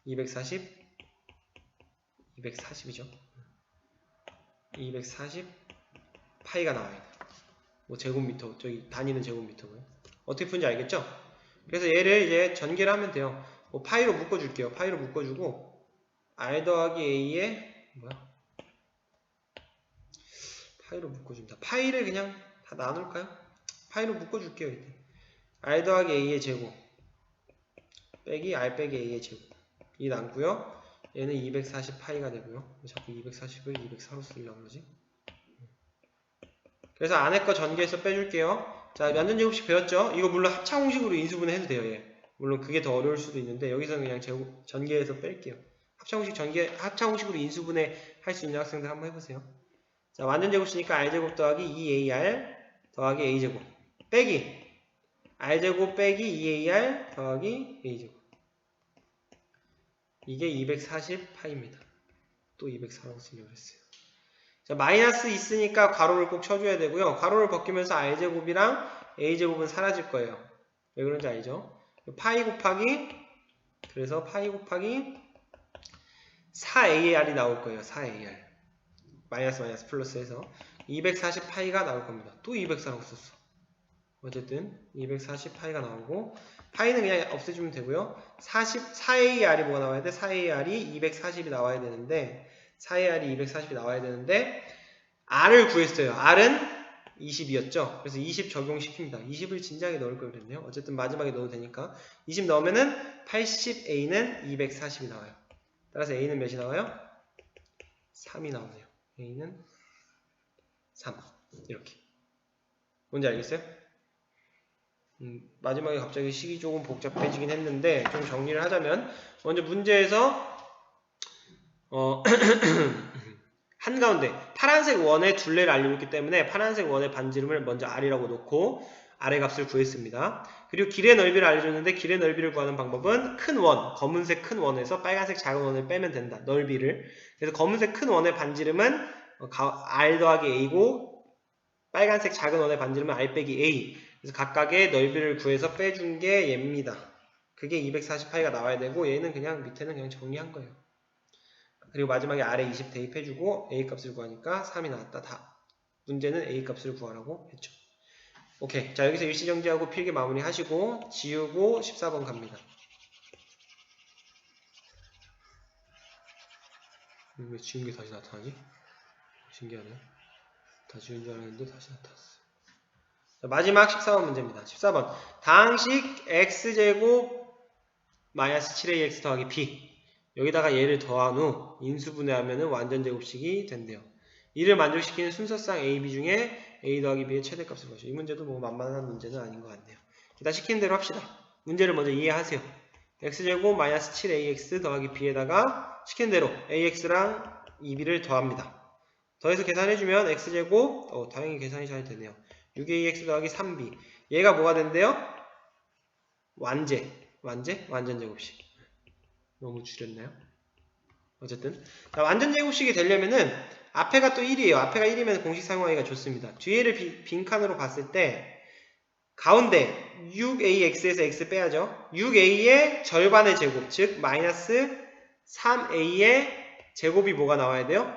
240이죠. 240 파이가 나와야 돼. 뭐 제곱미터, 저기 단위는 제곱미터고요. 어떻게 푸는지 알겠죠? 그래서 얘를 이제 전개를 하면 돼요. 뭐 파이로 묶어줄게요. 파이로 묶어주고 R 더하기 A에 파이로 묶어줍니다. 파이를 그냥 다 나눌까요? 파이로 묶어줄게요. 일단 R 더하기 A의 제곱 빼기 R 빼기 A의 제곱 이 남고요. 얘는 240파이가 되고요. 자꾸 240을 204로 쓰려고 그러지? 그래서 안에 거 전개해서 빼줄게요. 자, 완전제곱식 배웠죠? 이거 물론 합창공식으로 인수분해 해도 돼요. 얘. 물론 그게 더 어려울 수도 있는데 여기서는 그냥 전개해서 뺄게요. 합창공식으로 인수분해 할 수 있는 학생들 한번 해보세요. 자, 완전제곱식이니까 R제곱 더하기 2AR 더하기 A제곱 빼기 R제곱 빼기 2AR 더하기 A제곱 이게 240파입니다. 또 204라고 쓰려고 했어요. 자, 마이너스 있으니까 괄호를 꼭 쳐줘야 되고요. 괄호를 벗기면서 R제곱이랑 A제곱은 사라질 거예요. 왜 그런지 알죠? 파이 곱하기 그래서 파이 곱하기 4AR이 나올 거예요. 4AR 마이너스 플러스 해서 240파이가 나올 겁니다. 또 204라고 썼어. 어쨌든 240파이가 나오고 파이는 그냥 없애주면 되고요. 4AR이 뭐가 나와야 돼? 4AR이 240이 나와야 되는데 4AR이 240이 나와야 되는데 R을 구했어요. R은 20이었죠. 그래서 20 적용시킵니다. 20을 진작에 넣을 걸 그랬네요. 어쨌든 마지막에 넣어도 되니까 20 넣으면은 80A는 240이 나와요. 따라서 A는 몇이 나와요? 3이 나오네요. A는 3 이렇게. 뭔지 알겠어요? 마지막에 갑자기 식이 조금 복잡해지긴 했는데 좀 정리를 하자면 먼저 문제에서 한가운데 파란색 원의 둘레를 알리고 있기 때문에 파란색 원의 반지름을 먼저 R이라고 놓고 R의 값을 구했습니다. 그리고 길의 넓이를 알려줬는데 길의 넓이를 구하는 방법은 큰 원, 검은색 큰 원에서 빨간색 작은 원을 빼면 된다. 넓이를. 그래서 검은색 큰 원의 반지름은 R 더하기 A고 빨간색 작은 원의 반지름은 R 빼기 A. 그래서 각각의 넓이를 구해서 빼준 게 얘입니다. 그게 240파이가 나와야 되고 얘는 그냥 밑에는 그냥 정리한 거예요. 그리고 마지막에 R에 20 대입해주고 A 값을 구하니까 3이 나왔다. 다. 문제는 A 값을 구하라고 했죠. 오케이. 자, 여기서 일시정지하고 필기 마무리 하시고 지우고 14번 갑니다. 왜 지운 게 다시 나타나지? 신기하네. 다 지운 줄 알았는데 다시 나타났어. 자, 마지막 14번 문제입니다. 14번. 다항식 x제곱 마이너스 7ax 더하기 b 여기다가 얘를 더한 후 인수분해하면 완전제곱식이 된대요. 이를 만족시키는 순서상 a, b 중에 a 더하기 b의 최대값을 구하죠. 이 문제도 뭐 만만한 문제는 아닌 것 같네요. 일단 시키는 대로 합시다. 문제를 먼저 이해하세요. x제곱 마이너스 7ax 더하기 b에다가 시키는 대로 ax랑 2b를 더합니다. 더해서 계산해주면 x제곱 다행히 계산이 잘 되네요. 6ax 더하기 3b 얘가 뭐가 된대요? 완전제곱식. 너무 줄였나요? 어쨌든 자, 완전제곱식이 되려면은 앞에가 또 1이에요. 앞에가 1이면 공식 사용하기가 좋습니다. 뒤에를 빈칸으로 봤을 때 가운데 6ax에서 x 빼야죠. 6a의 절반의 제곱 즉 마이너스 3a의 제곱이 뭐가 나와야 돼요?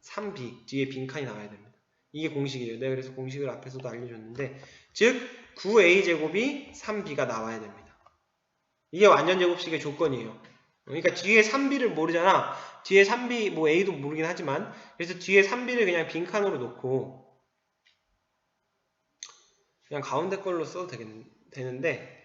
3b 뒤에 빈칸이 나와야 됩니다. 이게 공식이에요. 내가 그래서 공식을 앞에서도 알려줬는데 즉 9a제곱이 3b가 나와야 됩니다. 이게 완전제곱식의 조건이에요. 그러니까 뒤에 3b를 모르잖아. 뒤에 3b 뭐 a도 모르긴 하지만 그래서 뒤에 3b를 그냥 빈칸으로 놓고 그냥 가운데 걸로 써도 되는데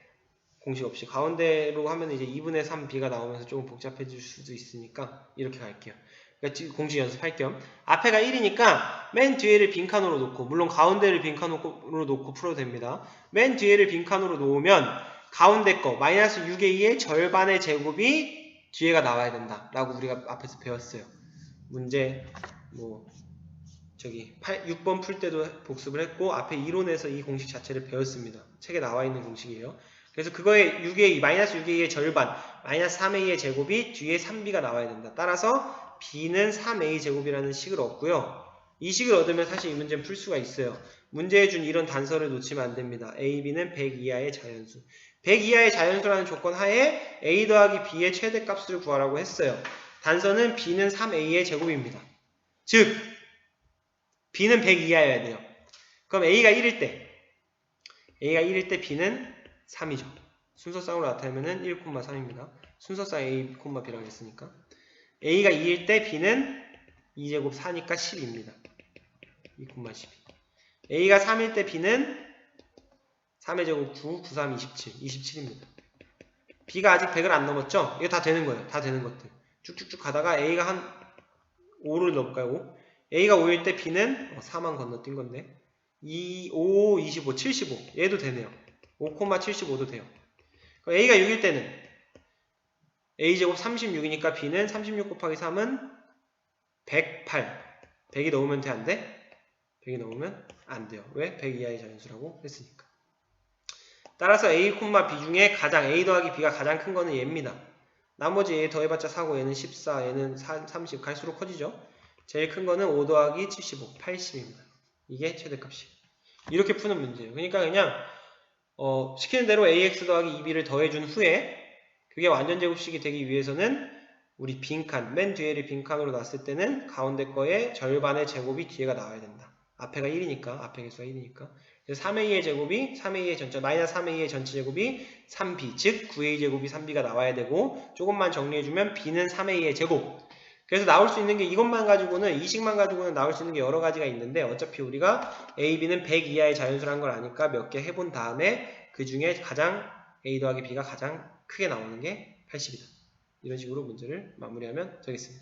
공식 없이 가운데로 하면 이제 2분의 3b가 나오면서 조금 복잡해질 수도 있으니까 이렇게 갈게요. 그러니까 공식 연습할 겸 앞에가 1이니까 맨 뒤에를 빈칸으로 놓고 물론 가운데를 빈칸으로 놓고 풀어도 됩니다. 맨 뒤에를 빈칸으로 놓으면 가운데 거 마이너스 6a의 절반의 제곱이 뒤에가 나와야 된다 라고 우리가 앞에서 배웠어요. 문제 뭐 6번 풀 때도 복습을 했고 앞에 이론에서 이 공식 자체를 배웠습니다. 책에 나와 있는 공식이에요. 그래서 그거의 6a, 마이너스 6a의 절반, 마이너스 3a의 제곱이 뒤에 3b가 나와야 된다. 따라서 b는 3a 제곱이라는 식을 얻고요. 이 식을 얻으면 사실 이 문제는 풀 수가 있어요. 문제에 준 이런 단서를 놓치면 안 됩니다. a, b는 100 이하의 자연수. 100 이하의 자연수라는 조건 하에 a 더하기 b의 최대값을 구하라고 했어요. 단서는 b는 3a의 제곱입니다. 즉 b는 100 이하여야 돼요. 그럼 a가 1일 때 b는 3이죠. 순서상으로 나타내면 1,3입니다. 순서상 a, b라고 했으니까 a가 2일 때 b는 2제곱 4니까 10입니다. 2,12. a가 3일 때 b는 3의 제곱 9, 9, 3, 27. 27입니다. b가 아직 100을 안 넘었죠? 이거 다 되는 거예요. 다 되는 것들. 쭉쭉쭉 가다가 a가 한 5를 넘을까요? a가 5일 때 b는 4만 건너뛴 건데 5, 25, 75. 얘도 되네요. 5,75도 돼요. 그럼 a가 6일 때는 a제곱 36이니까 b는 36 곱하기 3은 108. 100이 넘으면 돼? 안 돼? 100이 넘으면 안 돼요. 왜? 100 이하의 자연수라고 했으니까. 따라서 a, b 중에 가장 a 더하기 b가 가장 큰 거는 얘입니다. 나머지 얘 더해봤자 4고 얘는 14, 얘는 30 갈수록 커지죠. 제일 큰 거는 5 더하기 75, 80입니다. 이게 최대값이에요. 이렇게 푸는 문제예요. 그러니까 그냥 시키는 대로 ax 더하기 2b를 더해준 후에 그게 완전 제곱식이 되기 위해서는 우리 빈칸, 맨 뒤에를 빈칸으로 놨을 때는 가운데 거의 절반의 제곱이 뒤에가 나와야 된다. 앞에가 1이니까, 앞에 개수가 1이니까. 그래서 3a의 제곱이, 3a의 전체, 마이너스 3a의 전체 제곱이 3b, 즉 9a 제곱이 3b가 나와야 되고 조금만 정리해주면 b는 3a의 제곱. 그래서 나올 수 있는 게 이것만 가지고는, 이 식만 가지고는 나올 수 있는 게 여러 가지가 있는데 어차피 우리가 a, b는 100 이하의 자연수라는 걸 아니까 몇 개 해본 다음에 그 중에 가장 a 더하기 b가 가장 크게 나오는 게 80이다. 이런 식으로 문제를 마무리하면 되겠습니다.